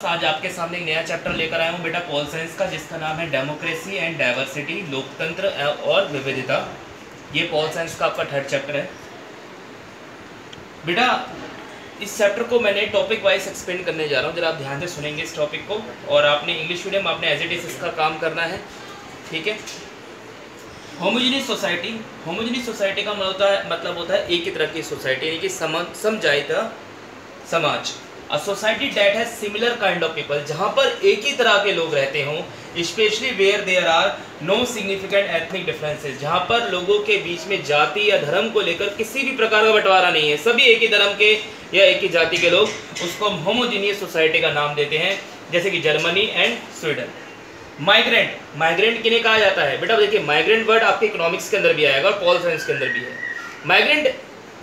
आज आपके सामने एक नया चैप्टर लेकर आया हूँ बेटा पॉल साइंस का, जिसका नाम है डेमोक्रेसी एंड डाइवर्सिटी, लोकतंत्र और विविधता। ये पॉल साइंस का आपका थर्ड चैप्टर है बेटा। इस चैप्टर को मैंने टॉपिक वाइज एक्सप्लेन करने जा रहा हूँ, जरा आप ध्यान से सुनेंगे इस टॉपिक को। और आपने इंग्लिश मीडियम आपने एज इट इज इसका काम करना है, ठीक है। होमोजेनियस सोसाइटी, होमोजेनियस सोसाइटी का मतलब होता है एक ही तरह की सोसाइटी, यानी कि समझाइता समाज। A society that has similar kind of people, जहाँ पर एक ही तरह के लोग रहते हों, specially where there are no significant ethnic differences, जहाँ पर लोगों के बीच में जाति या धर्म को लेकर किसी भी प्रकार का बंटवारा नहीं है, सभी एक ही धर्म के या एक ही जाति के लोग, उसको हम होमोजेनियस सोसाइटी का नाम देते हैं, जैसे कि Germany and Sweden. Migrant, migrant किन्हें कहा जाता है बेटा? देखिए माइग्रेंट वर्ड आपके इकोनॉमिक्स के अंदर भी आएगा और पॉल साइंस के अंदर भी है। माइग्रेंट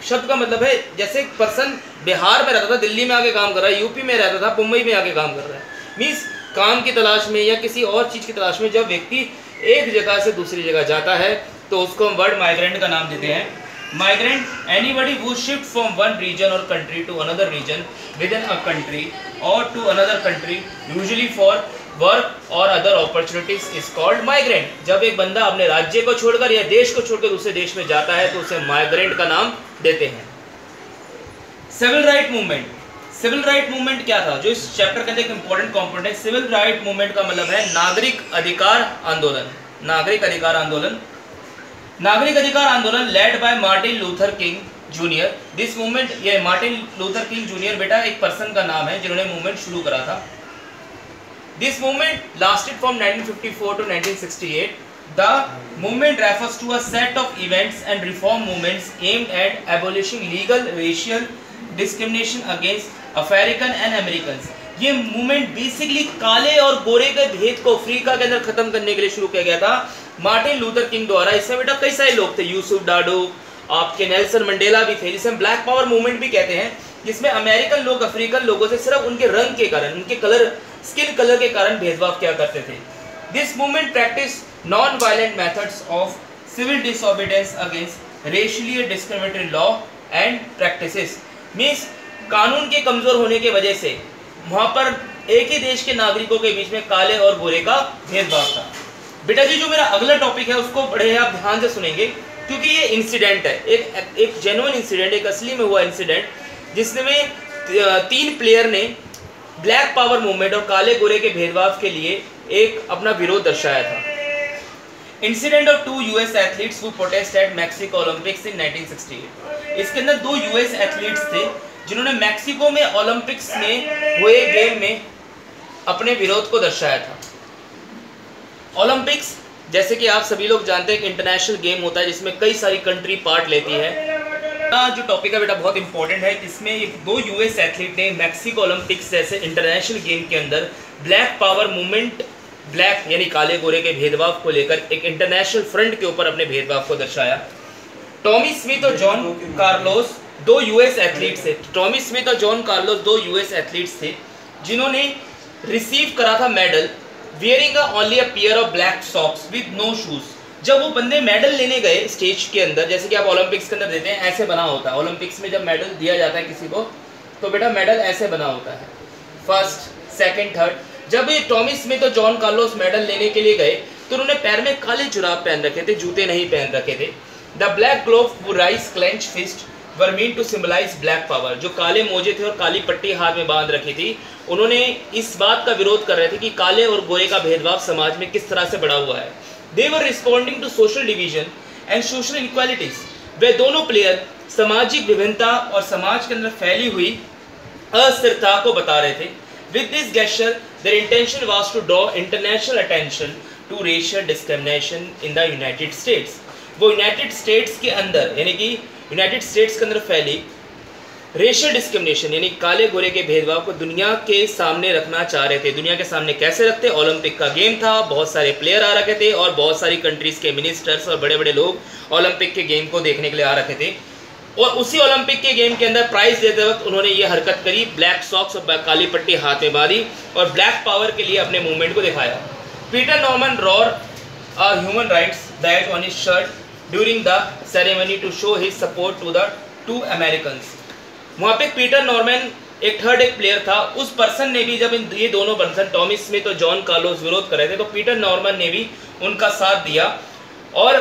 शब्द का मतलब है जैसे एक पर्सन बिहार में रहता था, दिल्ली में आके काम कर रहा है, यूपी में रहता था, मुंबई में आके काम कर रहा है। मीन्स काम की तलाश में या किसी और चीज़ की तलाश में जब व्यक्ति एक जगह से दूसरी जगह जाता है तो उसको हम वर्ड माइग्रेंट का नाम देते हैं। Migrant anybody who shift from one region or country to another region within a country or to another country usually for work or other opportunities is called migrant. जब एक बंदा अपने राज्य को छोड़कर या देश को छोड़कर दूसरे देश में जाता है तो उसे माइग्रेंट का नाम देते हैं। Civil right movement, civil right movement क्या था? जो इस चैप्टर के अंदर एक इंपॉर्टेंट कंपोनेंट है। सिविल राइट मूवमेंट का मतलब है नागरिक अधिकार आंदोलन, नागरिक अधिकार आंदोलन। नागरिक अधिकार आंदोलन led by Martin Luther king junior. This movement, ये मार्टिन लूथर किंग जूनियर बेटा एक पर्सन का नाम है जिन्होंने मूवमेंट शुरू करा था। This movement lasted from 1954 to 1968. The movement refers to a set of events and reform movements aimed at abolishing legal racial discrimination against African and Americans. ये मूवमेंट बेसिकली काले और गोरे के भेद को अफ्रीका के अंदर खत्म करने के लिए शुरू किया गया था मार्टिन लूथर किंग द्वारा। इसमें बेटा कई सारे लोग थे, यूसुफ डाडो, आपके नेल्सन मंडेला भी थे, जिसे हम ब्लैक पावर मूवमेंट भी कहते हैं, जिसमें अमेरिकन लोग अफ्रीकन लोगों से सिर्फ उनके रंग के कारण, उनके कलर, स्किन कलर के कारण भेदभाव किया करते थे। This movement practice non violent methods of civil disobedience against racially discriminatory law and practices. Means कानून के कमजोर होने की वजह से वहां पर एक ही देश के नागरिकों के बीच में काले और गोरे का भेदभाव था। बेटा जी जो मेरा अगला टॉपिक है उसको बड़े आप ध्यान से सुनेंगे, क्योंकि ये इंसिडेंट है, एक जेन्युइन इंसिडेंट, एक असली में हुआ इंसिडेंट, जिसमें 3 प्लेयर ने ब्लैक पावर मूवमेंट और काले गोरे के भेदभाव के लिए एक अपना विरोध दर्शाया था। Incident of 2 US athletes who protest at Mexico Olympics in 1968। इसके अंदर 2 यूएस एथलीट्स थे जिन्होंने मैक्सिको में ओलंपिक्स में हुए गेम में अपने विरोध को दर्शाया था। ओलंपिक्स जैसे कि आप सभी लोग जानते हैं एक इंटरनेशनल गेम होता है जिसमें कई सारी कंट्री पार्ट लेती है। जो टॉपिक है बेटा बहुत इंपॉर्टेंट है। इसमें 2 यूएस एथलीट ने मैक्सिको ओलंपिक्स जैसे इंटरनेशनल गेम के अंदर ब्लैक पावर मूवमेंट, ब्लैक यानी काले गोरे के भेदभाव को लेकर एक इंटरनेशनल फ्रंट के ऊपर अपने भेदभाव को दर्शाया। टॉमी स्मिथ और जॉन कार्लोस 2 यूएस एथलीट्स थे। टॉमी स्मिथ और जॉन कार्लोस 2 यूएस एथलीट्स थे जिन्होंने रिसीव करा था medal wearing only a pair of black socks with no shoes। जब वो बंदे मेडल लेने गए स्टेज के अंदर, जैसे कि आप ओलंपिक्स के अंदर देते हैं, ऐसे बना होता है। ओलंपिक्स में जब मेडल दिया जाता है किसी को तो बेटा मेडल ऐसे बना होता है, फर्स्ट, सेकंड, थर्ड। जब ये टॉमी स्मिथ और जॉन कार्लोस मेडल लेने के लिए गए तो उन्होंने पैर में काले जुराब पहन रखे थे, जूते नहीं पहन रखे थे। The black glove would raise clench fist were mean to symbolise black power. जो काले मोजे थे और काली पट्टी हाथ में बांध रखी थी, उन्होंने इस बात का विरोध कर रहे थे कि काले और गोरे का भेदभाव समाज में किस तरह से बढ़ा हुआ है। They were responding to social division and social equalities. वे दोनों प्लेयर सामाजिक विभिन्नता और समाज के अंदर फैली हुई अस्थिरता को बता रहे थे। With this gesture their intention was to draw international attention to racial discrimination in the United States. वो यूनाइटेड स्टेट्स के अंदर यानी कि यूनाइटेड स्टेट्स के अंदर फैली रेशियल डिस्क्रिमिनेशन यानी काले गोरे के भेदभाव को दुनिया के सामने रखना चाह रहे थे। दुनिया के सामने कैसे रखते? ओलंपिक का गेम था, बहुत सारे प्लेयर आ रखे थे और बहुत सारी कंट्रीज के मिनिस्टर्स और बड़े बड़े लोग ओलंपिक के गेम को देखने के लिए आ रखे थे। और उसी ओलंपिक के गेम के अंदर प्राइज देते वक्त उन्होंने ये हरकत करी, ब्लैक सॉक्स और काली पट्टी हाथ में बांधी और ब्लैक पावर के लिए अपने मूवमेंट को दिखाया। Peter Norman wore a human rights badge on his shirt during the ceremony to show his support to the 2 Americans. वहाँ पे पीटर नॉर्मन एक थर्ड एक प्लेयर था, उस पर्सन ने भी, जब ये दोनों पर्सन टॉमी स्मिथ और जॉन कार्लोस विरोध कर रहे थे, तो पीटर नॉर्मन ने भी उनका साथ दिया और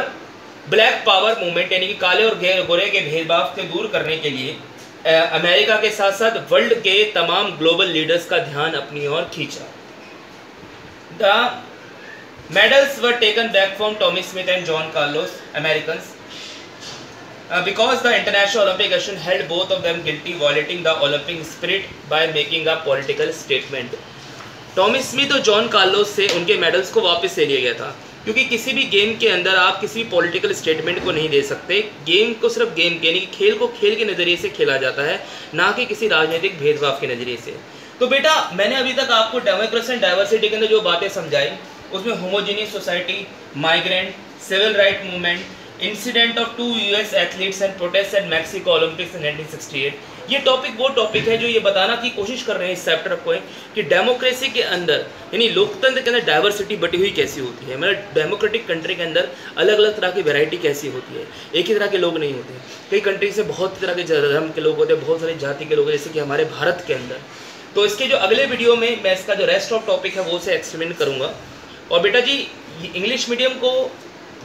ब्लैक पावर मूवमेंट यानी कि काले और गोरे के भेदभाव को दूर करने के लिए अमेरिका के साथ साथ वर्ल्ड के तमाम ग्लोबल लीडर्स का ध्यान अपनी ओर खींचा। The medals were taken back from Tommy Smith and John Carlos Americans because the International Olympic Commission held both of them guilty violating the Olympic spirit by making a political statement. Tommy Smith और John Carlos से उनके medals को वापस ले लिया गया था, क्योंकि किसी भी गेम के अंदर आप किसी भी पॉलिटिकल स्टेटमेंट को नहीं दे सकते। गेम को सिर्फ गेम के यानी कि खेल को खेल के नज़रिए से खेला जाता है, ना कि किसी राजनीतिक भेदभाव के नज़रिए से। तो बेटा मैंने अभी तक आपको डेमोक्रेसी एंड डाइवर्सिटी के अंदर जो बातें समझाई, उसमें homogeneous society, migrant, civil right movement, incident of 2 US athletes and protest at Mexico Olympics in 1968, ये टॉपिक वो टॉपिक है जो ये बताना की कोशिश कर रहे हैं इस चैप्टर को कि डेमोक्रेसी के अंदर यानी लोकतंत्र के अंदर डाइवर्सिटी बटी हुई कैसी होती है, मतलब डेमोक्रेटिक कंट्री के अंदर अलग अलग तरह की वैरायटी कैसी होती है, एक ही तरह के लोग नहीं होते। कई कंट्री से बहुत तरह के धर्म के लोग होते हैं, बहुत सारी जाति के लोग, जैसे कि हमारे भारत के अंदर। तो इसके जो अगले वीडियो में मैं इसका जो रेस्ट ऑफ टॉपिक है वो से एक्सप्लेन करूँगा। और बेटा जी इंग्लिश मीडियम को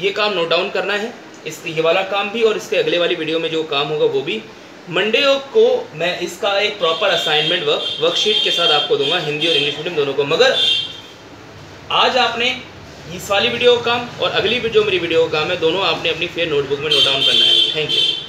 ये काम नोट डाउन करना है, ये वाला काम भी, और इसके अगले वाली वीडियो में जो काम होगा वो भी। मंडे को मैं इसका एक प्रॉपर असाइनमेंट वर्कशीट के साथ आपको दूंगा, हिंदी और इंग्लिश मीडियम दोनों को। मगर आज आपने इस वाली वीडियो का काम और अगली जो मेरी वीडियो का काम है, दोनों आपने अपनी फेयर नोटबुक में नोट डाउन करना है। Thank you.